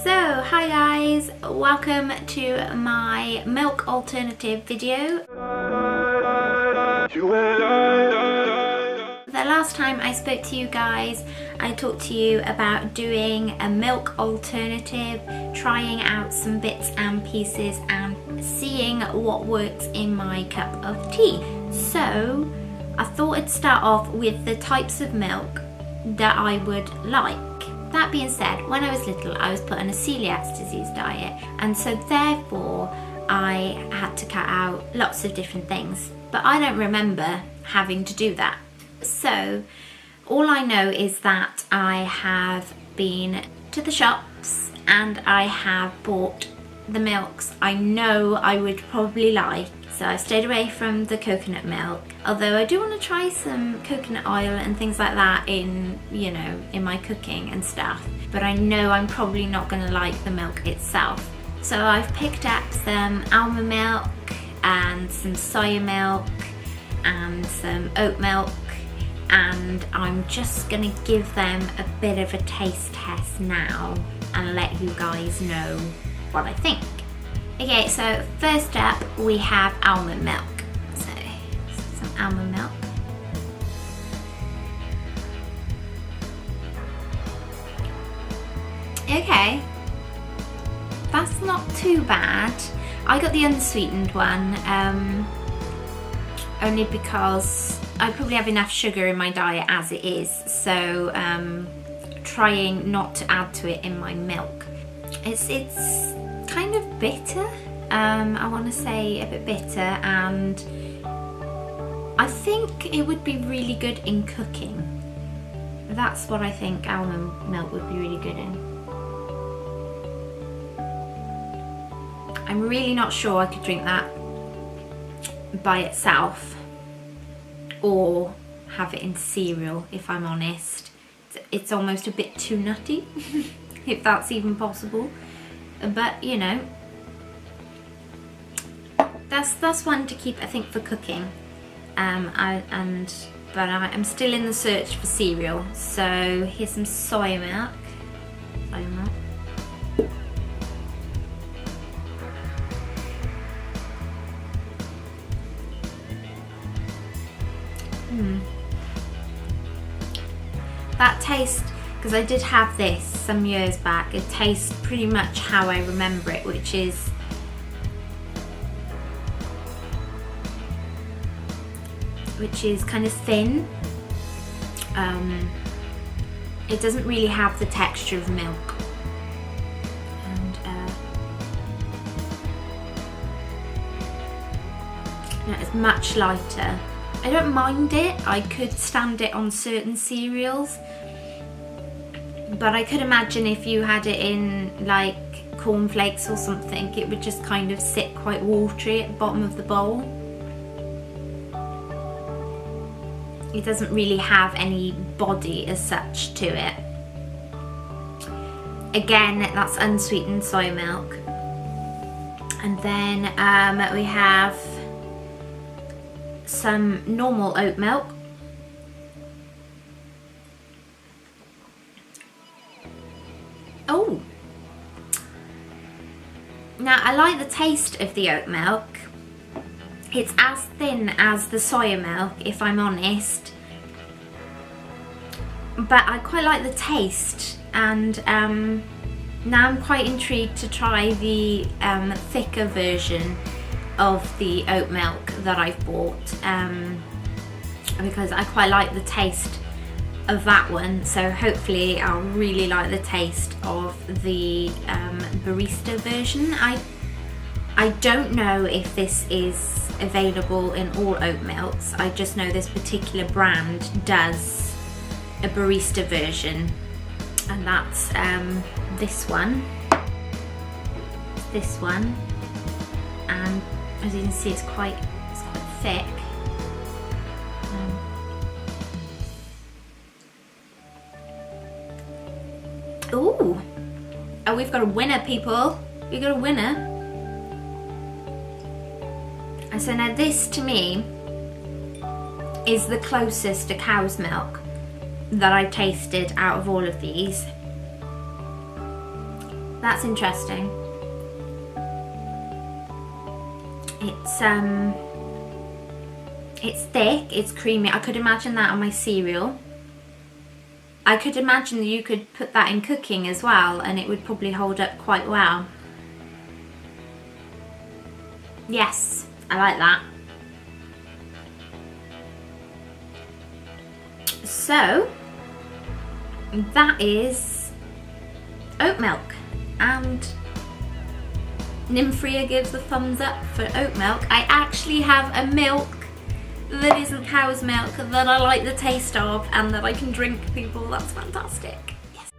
So, hi guys, welcome to my milk alternative video. The last time I spoke to you guys, I talked to you about doing a milk alternative, trying out some bits and pieces and seeing what works in my cup of tea. So, I thought I'd start off with the types of milk that I would like. That being said, when I was little, I was put on a celiac disease diet, and so therefore I had to cut out lots of different things, but I don't remember having to do that. So all I know is that I have been to the shops and I have bought the milks I know I would probably like. So I stayed away from the coconut milk, although I do want to try some coconut oil and things like that in, you know, in my cooking and stuff. But I know I'm probably not going to like the milk itself. So I've picked up some almond milk and some soya milk and some oat milk, and I'm just going to give them a bit of a taste test now and let you guys know what I think. Okay, so first up we have almond milk. So, some almond milk. Okay, that's not too bad. I got the unsweetened one, only because I probably have enough sugar in my diet as it is, so trying not to add to it in my milk. It's kind of bitter, I want to say a bit bitter, and I think it would be really good in cooking. That's what I think almond milk would be really good in. I'm really not sure I could drink that by itself or have it in cereal, if I'm honest. It's almost a bit too nutty, if that's even possible. But you know, that's one to keep, I think, for cooking. But I'm still in the search for cereal. So here's some soy milk. That taste, because I did have this some years back, it tastes pretty much how I remember it, which is kind of thin. It doesn't really have the texture of milk, and it's much lighter. I don't mind it. I could stand it on certain cereals, but I could imagine if you had it in like cornflakes or something, it would just kind of sit quite watery at the bottom of the bowl. It doesn't really have any body as such to it. Again, that's unsweetened soy milk. And then we have some normal oat milk. Oh, now I like the taste of the oat milk. It's as thin as the soya milk, if I'm honest, but I quite like the taste, and now I'm quite intrigued to try the thicker version of the oat milk that I've bought, because I quite like the taste of that one, so hopefully I'll really like the taste of the barista version. I don't know if this is available in all oat milks. I just know this particular brand does a barista version, and that's this one, and as you can see, it's quite thick. Ooh! Oh, we've got a winner, people. We've got a winner. And so now this, to me, is the closest to cow's milk that I tasted out of all of these. That's interesting. It's thick, it's creamy. I could imagine that on my cereal. I could imagine that you could put that in cooking as well and it would probably hold up quite well. Yes, I like that. So, that is oat milk, and Nymfria gives a thumbs up for oat milk. I actually have a milk that isn't cow's milk that I like the taste of and that I can drink, people. That's fantastic. Yes.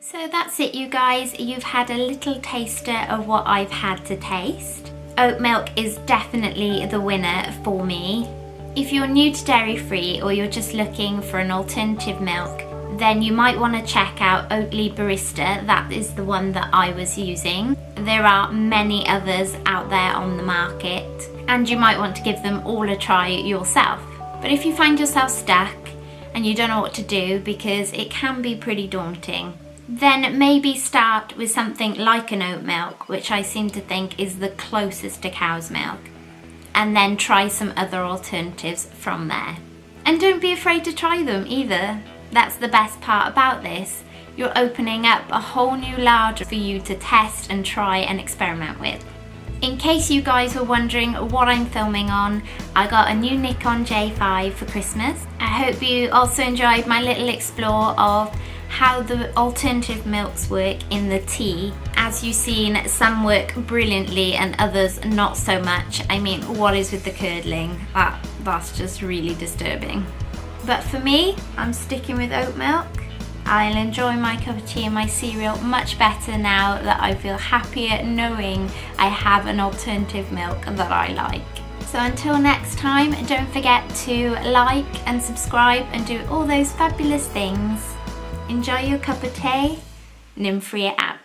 So that's it, you guys. You've had a little taster of what I've had to taste. Oat milk is definitely the winner for me. If you're new to dairy free or you're just looking for an alternative milk, then you might want to check out Oatly Barista. That is the one that I was using. There are many others out there on the market and you might want to give them all a try yourself. But if you find yourself stuck and you don't know what to do, because it can be pretty daunting, then maybe start with something like an oat milk, which I seem to think is the closest to cow's milk, and then try some other alternatives from there. And don't be afraid to try them either. That's the best part about this. You're opening up a whole new larder for you to test and try and experiment with. In case you guys were wondering what I'm filming on, I got a new Nikon J5 for Christmas. I hope you also enjoyed my little explore of how the alternative milks work in the tea. As you've seen, some work brilliantly and others not so much. I mean, what is with the curdling? That's just really disturbing. But for me, I'm sticking with oat milk. I'll enjoy my cup of tea and my cereal much better now that I feel happier knowing I have an alternative milk that I like. So until next time, don't forget to like and subscribe and do all those fabulous things. Enjoy your cup of tea. Nymfria out.